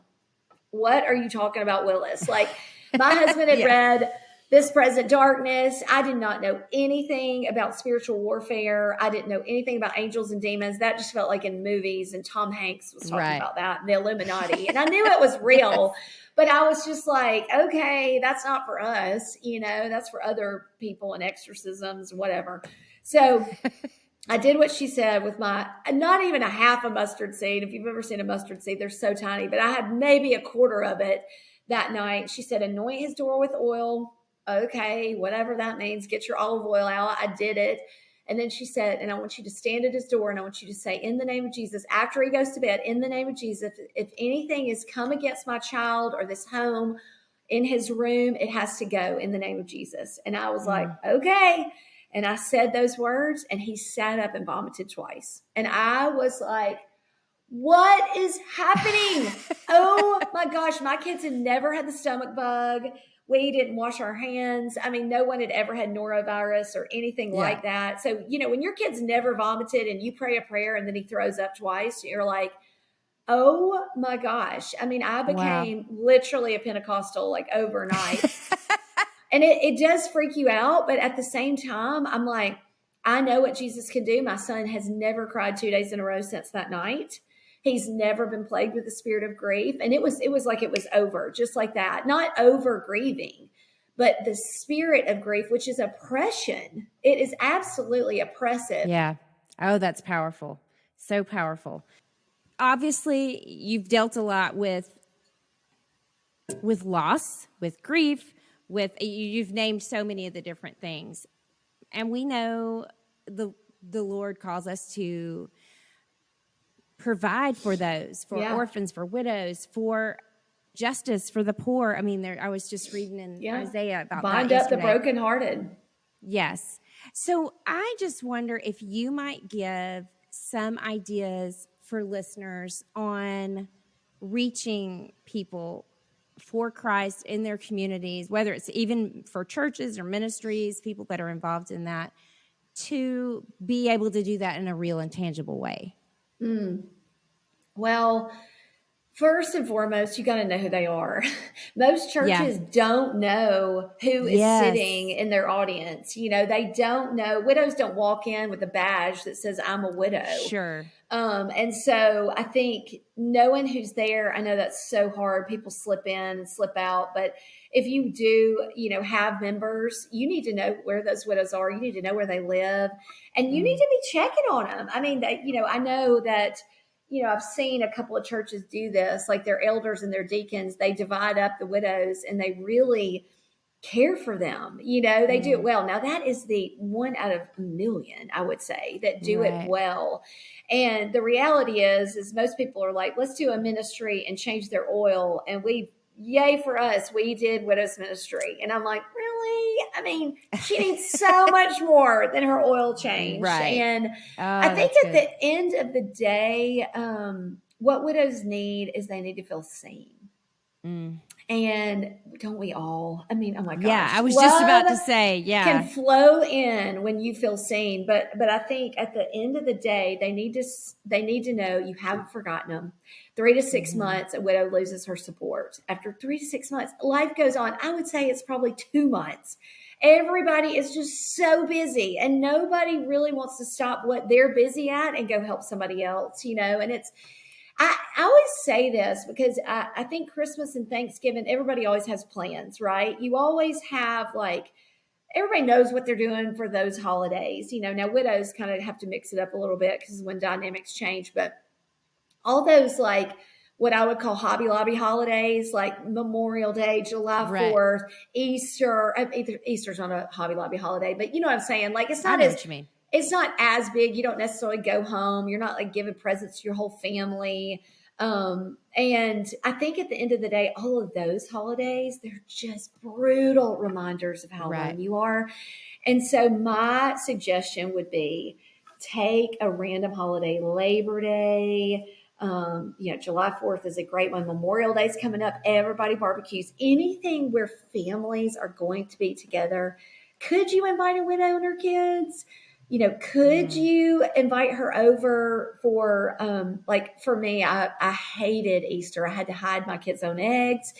What are you talking about, Willis? Like, my husband had read This Present Darkness. I did not know anything about spiritual warfare. I didn't know anything about angels and demons. That just felt like in movies, and Tom Hanks was talking about that, and the Illuminati. And I knew it was real, but I was just like, okay, that's not for us. That's for other people and exorcisms, whatever. So I did what she said with my, not even a half a mustard seed. If you've ever seen a mustard seed, they're so tiny, but I had maybe a quarter of it that night. She said, anoint his door with oil. Okay, whatever that means, get your olive oil out. I did it. And then she said, and I want you to stand at his door, and I want you to say, in the name of Jesus, after he goes to bed, in the name of Jesus, if anything has come against my child or this home in his room, it has to go in the name of Jesus. And I was like, okay. And I said those words, and he sat up and vomited twice. And I was like, what is happening? Oh my gosh, my kids had never had the stomach bug. We didn't wash our hands. No one had ever had norovirus or anything like that. So, when your kid's never vomited and you pray a prayer and then he throws up twice, you're like, oh my gosh. I became literally a Pentecostal like overnight. And it does freak you out. But at the same time, I'm like, I know what Jesus can do. My son has never cried 2 days in a row since that night. He's never been plagued with the spirit of grief. And it was like it was over, just like that. Not over grieving, but the spirit of grief, which is oppression, it is absolutely oppressive. Yeah. Oh, that's powerful. So powerful. Obviously, you've dealt a lot with loss, with grief, you've named so many of the different things. And we know the Lord calls us to provide for those, for orphans, for widows, for justice for the poor. I mean, I was just reading in Isaiah about bind that up yesterday. the brokenhearted. Yes. So I just wonder if you might give some ideas for listeners on reaching people for Christ in their communities, whether it's even for churches or ministries, people that are involved in that, to be able to do that in a real and tangible way. Well, first and foremost, you got to know who they are. Most churches don't know who is sitting in their audience. They don't know. Widows don't walk in with a badge that says, I'm a widow. Sure. And so I think knowing who's there, I know that's so hard. People slip in and slip out. But if you do, have members, you need to know where those widows are. You need to know where they live. And you need to be checking on them. I mean, I know that, I've seen a couple of churches do this, like their elders and their deacons, they divide up the widows and they really care for them. They do it well. Now that is the 1 out of a million, I would say, that do it well. And the reality is most people are like, let's do a ministry and change their oil. And yay for us, we did widows ministry. And I'm like, really? I mean, she needs so much more than her oil change. Right. And I think at the end of the day, what widows need is they need to feel seen. And don't we all? I mean, oh my gosh. Yeah, I was just about to say, can flow in when you feel seen. But I think at the end of the day, they need to know you haven't forgotten them. 3 to 6 months, a widow loses her support. After 3 to 6 months, life goes on. I would say it's probably 2 months. Everybody is just so busy and nobody really wants to stop what they're busy at and go help somebody else, and I always say this because I think Christmas and Thanksgiving, everybody always has plans, right? You always have everybody knows what they're doing for those holidays. Now widows kind of have to mix it up a little bit because when dynamics change, but all those what I would call Hobby Lobby holidays, like Memorial Day, July 4th, Easter. Easter's not a Hobby Lobby holiday, but you know what I'm saying? It's not what you mean. It's not as big. You don't necessarily go home. You're not giving presents to your whole family. And I think at the end of the day, all of those holidays, they're just brutal reminders of how alone you are. And so my suggestion would be take a random holiday, Labor Day. July 4th is a great one. Memorial Day is coming up. Everybody barbecues. Anything where families are going to be together. Could you invite a widow and her kids? Could you invite her over for, for me, I hated Easter. I had to hide my kids' own eggs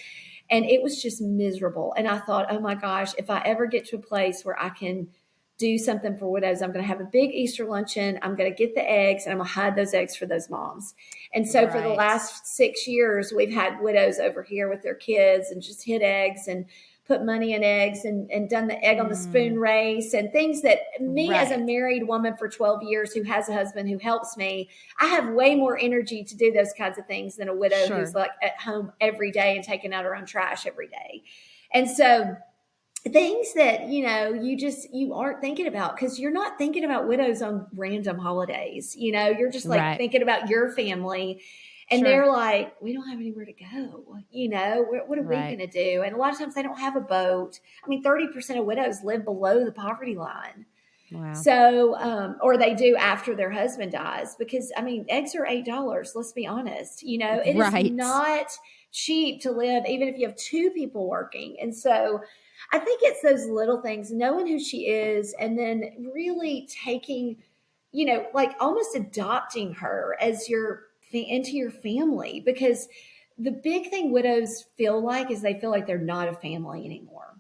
and it was just miserable. And I thought, oh my gosh, if I ever get to a place where I can do something for widows, I'm going to have a big Easter luncheon. I'm going to get the eggs and I'm going to hide those eggs for those moms. And so for the last 6 years, we've had widows over here with their kids and just hid eggs and put money in eggs and done the egg on the spoon race and things that me as a married woman for 12 years who has a husband who helps me, I have way more energy to do those kinds of things than a widow who's at home every day and taking out her own trash every day. And so things that, you aren't thinking about because you're not thinking about widows on random holidays. You're just thinking about your family. And they're like, we don't have anywhere to go. What are we going to do? And a lot of times they don't have a boat. I mean, 30% of widows live below the poverty line. Wow. So, or they do after their husband dies because, eggs are $8. Let's be honest. It is not cheap to live, even if you have 2 people working. And so I think it's those little things, knowing who she is and then really taking, almost adopting her as into your family, because the big thing widows feel like is they feel like they're not a family anymore.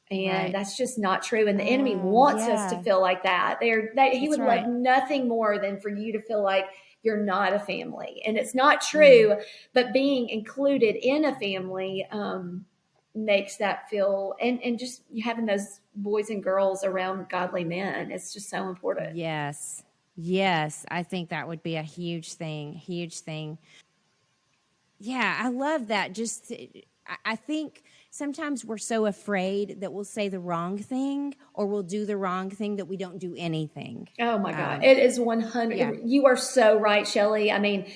And that's just not true. And the enemy wants us to feel like that. He would love nothing more than for you to feel like you're not a family. And it's not true, but being included in a family, makes that feel, and just having those boys and girls around godly men. It's just so important. Yes. Yes. I think that would be a huge thing. Huge thing. Yeah, I love that. I think sometimes we're so afraid that we'll say the wrong thing or we'll do the wrong thing that we don't do anything. Oh my God. It is 100. Yeah. You are so right, Shelly. I mean,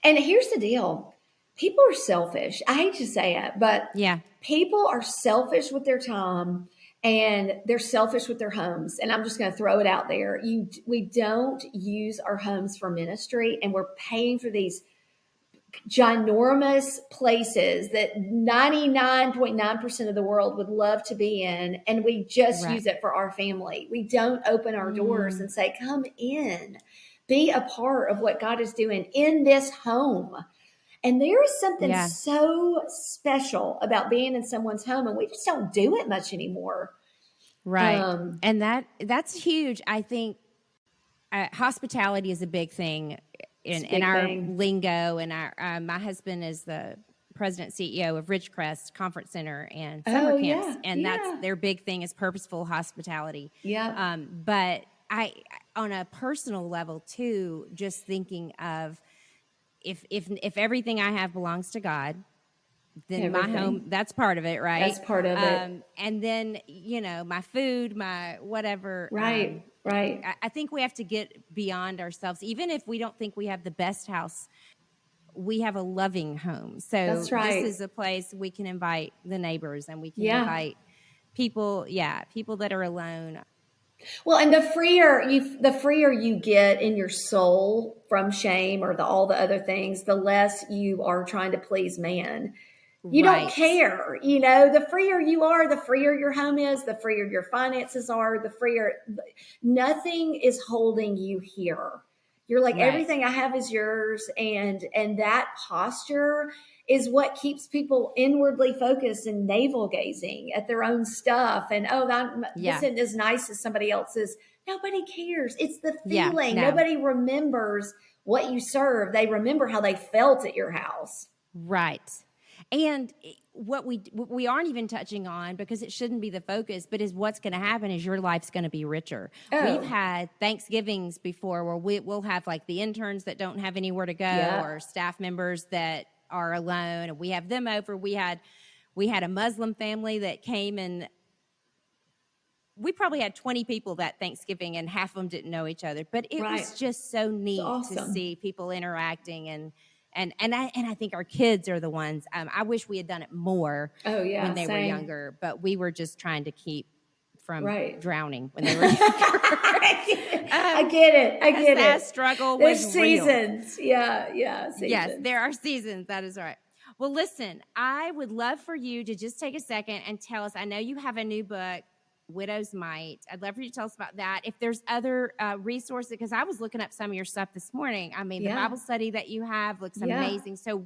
and here's the deal. People are selfish. I hate to say it, but Yeah. people are selfish with their time and they're selfish with their homes. And I'm just going to throw it out there. We don't use our homes for ministry, and we're paying for these ginormous places that 99.9% of the world would love to be in, and we just Right. use it for our family. We don't open our doors and say, come in, be a part of what God is doing in this home. And there is something so special about being in someone's home, and we just don't do it much anymore. Right. And that's huge. I think hospitality is a big thing in our lingo. And our my husband is the president CEO of Ridgecrest Conference Center and summer camps, and that's their big thing is purposeful hospitality. Yeah. But I, on a personal level too, just thinking of if everything I have belongs to God, then my home, that's part of it, right? That's part of it. And then, my food, my whatever. Right. I think we have to get beyond ourselves. Even if we don't think we have the best house, we have a loving home. So that's right. This is a place we can invite the neighbors, and we can invite people that are alone. Well, and the freer you get in your soul from shame or all the other things, the less you are trying to please man. You don't care. The freer you are, the freer your home is, the freer your finances are, the freer. Nothing is holding you here. You're like, everything I have is yours. And that posture is what keeps people inwardly focused and navel gazing at their own stuff. And, this isn't as nice as somebody else's. Nobody cares. It's the feeling. Nobody remembers what you serve. They remember how they felt at your house. Right. And what we aren't even touching on, because it shouldn't be the focus, but is what's going to happen is your life's going to be richer. We've had Thanksgivings before where we'll have like the interns that don't have anywhere to go or staff members that are alone, and we have them over. We had a Muslim family that came, and we probably had 20 people that Thanksgiving, and half of them didn't know each other. But it was just so neat to see people interacting, and I think our kids are the ones. I wish we had done it more when they were younger, but we were just trying to keep from drowning when they were younger. I get it. That struggle was seasons. Real. Yeah. Seasons. Yes, there are seasons. That is right. Well, listen, I would love for you to just take a second and tell us. I know you have a new book, Widow's Might. I'd love for you to tell us about that. If there's other resources, because I was looking up some of your stuff this morning. I mean, the Bible study that you have looks amazing. So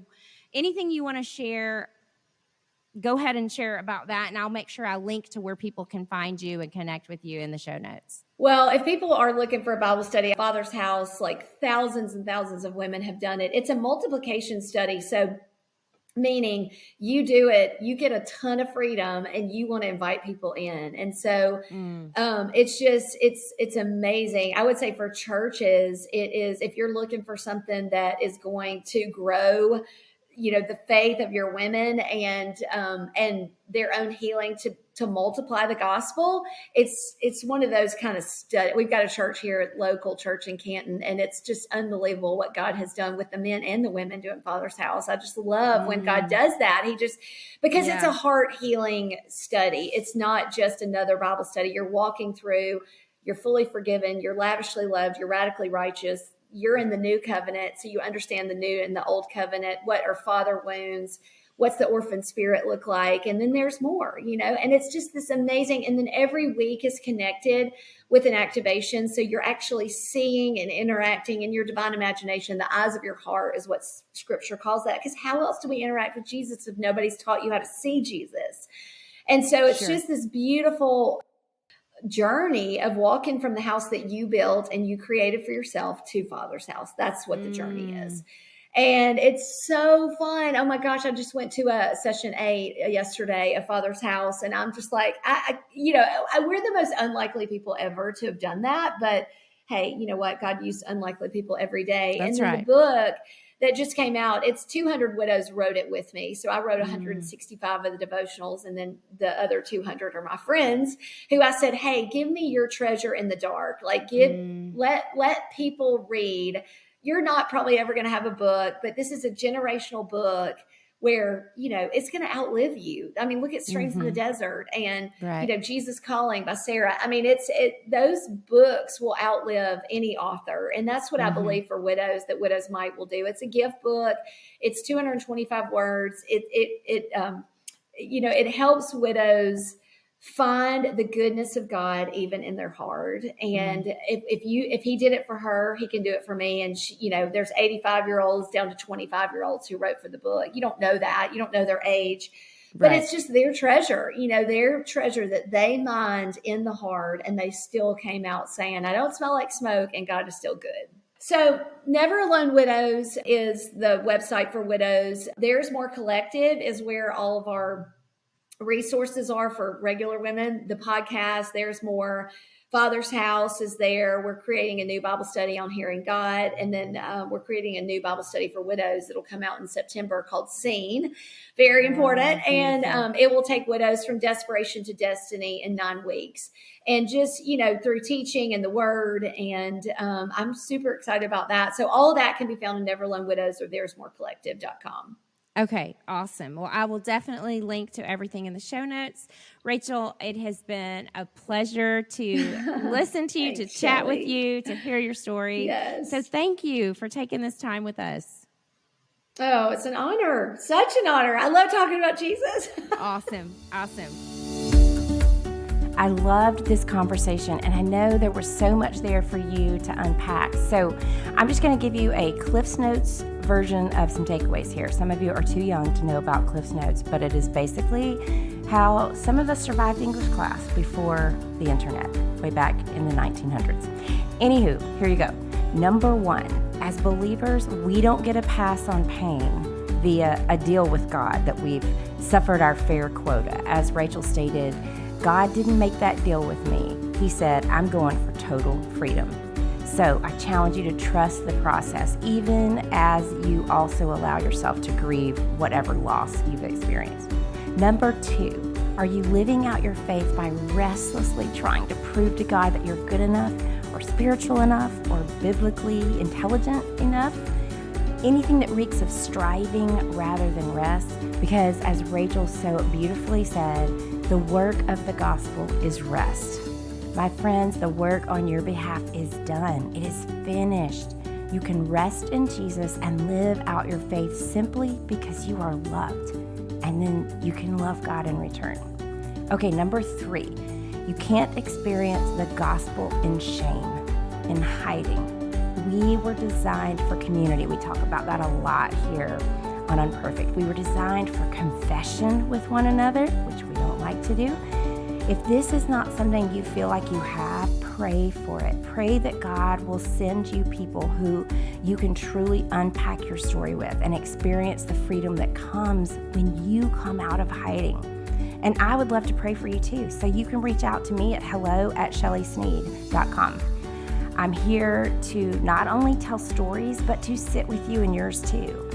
anything you want to share, go ahead and share about that, and I'll make sure I link to where people can find you and connect with you in the show notes. Well, if people are looking for a Bible study, Father's House, like thousands and thousands of women have done it. It's a multiplication study. So meaning you do it, you get a ton of freedom, and you want to invite people in. And so it's amazing. I would say for churches, it is, if you're looking for something that is going to grow, the faith of your women and their own healing to multiply the gospel. It's one of those kind of study. We've got a church here at local church in Canton, and it's just unbelievable what God has done with the men and the women doing Father's House. I just love when God does that. Because it's a heart healing study. It's not just another Bible study. You're walking through, you're fully forgiven, you're lavishly loved, you're radically righteous. You're in the new covenant, so you understand the new and the old covenant. What are father wounds? What's the orphan spirit look like? And then there's more, and it's just this amazing. And then every week is connected with an activation. So you're actually seeing and interacting in your divine imagination. The eyes of your heart is what scripture calls that. Because how else do we interact with Jesus if nobody's taught you how to see Jesus? And so it's just this beautiful journey of walking from the house that you built and you created for yourself to Father's house. That's what the journey is. And it's so fun. Oh my gosh, I just went to a session 8 yesterday, a Father's House, and I'm just like, we're the most unlikely people ever to have done that. But hey, you know what? God used unlikely people every day. That's and then right. the book that just came out, it's 200 widows wrote it with me. So I wrote 165 of the devotionals, and then the other 200 are my friends who I said, hey, give me your treasure in the dark. Like let people read. You're not probably ever going to have a book, but this is a generational book where, it's going to outlive you. I mean, look at Streams in the Desert and, Right. Jesus Calling by Sarah. I mean, those books will outlive any author. And that's what I believe for widows, that Widows Might will do. It's a gift book. It's 225 words. It helps widows find the goodness of God even in their heart. And if he did it for her, he can do it for me. And there's 85-year-olds down to 25-year-olds who wrote for the book. You don't know that. You don't know their age, but it's just their treasure, their treasure that they mined in the heart, and they still came out saying, I don't smell like smoke, and God is still good. So Never Alone Widows is the website for widows. There's More Collective is where all of our resources are for regular women. The podcast, There's More. Father's House is there. We're creating a new Bible study on hearing God. And then we're creating a new Bible study for widows that'll come out in September called Seen. Very important. And it will take widows from desperation to destiny in 9 weeks. And just, through teaching and the word. And I'm super excited about that. So all of that can be found in Never Alone Widows or there'smorecollective.com. Okay, awesome. Well, I will definitely link to everything in the show notes. Rachel, it has been a pleasure to listen to you, Thanks, to chat Shelly. with you, to hear your story. Yes. So thank you for taking this time with us. Oh, it's an honor. Such an honor. I love talking about Jesus. Awesome. I loved this conversation, and I know there was so much there for you to unpack. So I'm just going to give you a Cliff's Notes version of some takeaways here. Some of you are too young to know about Cliff's Notes, but it is basically how some of us survived English class before the internet, way back in the 1900s. Anywho, here you go. Number 1, as believers, we don't get a pass on pain via a deal with God that we've suffered our fair quota. As Rachel stated, God didn't make that deal with me. He said, I'm going for total freedom. So I challenge you to trust the process, even as you also allow yourself to grieve whatever loss you've experienced. Number 2, are you living out your faith by restlessly trying to prove to God that you're good enough or spiritual enough or biblically intelligent enough? Anything that reeks of striving rather than rest, because as Rachel so beautifully said, the work of the gospel is rest. My friends, the work on your behalf is done. It is finished. You can rest in Jesus and live out your faith simply because you are loved. And then you can love God in return. Okay, number 3, you can't experience the gospel in shame, in hiding. We were designed for community. We talk about that a lot here on UnPerfect. We were designed for confession with one another, which we don't like to do. If this is not something you feel like you have, pray for it. Pray that God will send you people who you can truly unpack your story with and experience the freedom that comes when you come out of hiding. And I would love to pray for you too. So you can reach out to me at hello@shellysneed.com. I'm here to not only tell stories, but to sit with you in yours too.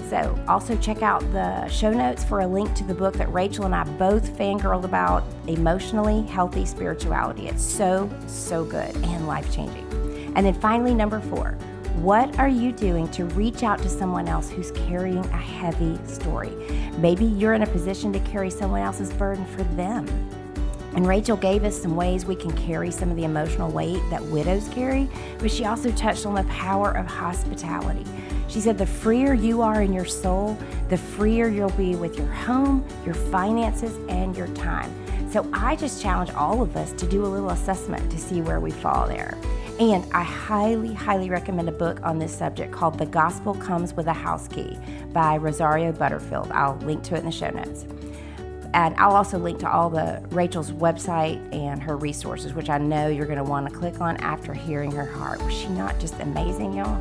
So also check out the show notes for a link to the book that Rachel and I both fangirled about, Emotionally Healthy Spirituality. It's so, so good and life-changing. And then finally, number 4, what are you doing to reach out to someone else who's carrying a heavy story? Maybe you're in a position to carry someone else's burden for them. And Rachel gave us some ways we can carry some of the emotional weight that widows carry, but she also touched on the power of hospitality. She said the freer you are in your soul, the freer you'll be with your home, your finances, and your time. So I just challenge all of us to do a little assessment to see where we fall there. And I highly, highly recommend a book on this subject called The Gospel Comes with a House Key by Rosario Butterfield. I'll link to it in the show notes. And I'll also link to all the Rachel's website and her resources, which I know you're going to want to click on after hearing her heart. Was she not just amazing, y'all?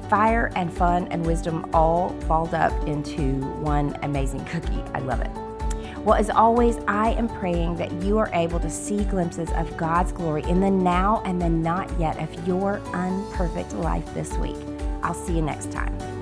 Fire and fun and wisdom all balled up into one amazing cookie. I love it. Well, as always, I am praying that you are able to see glimpses of God's glory in the now and the not yet of your unperfect life this week. I'll see you next time.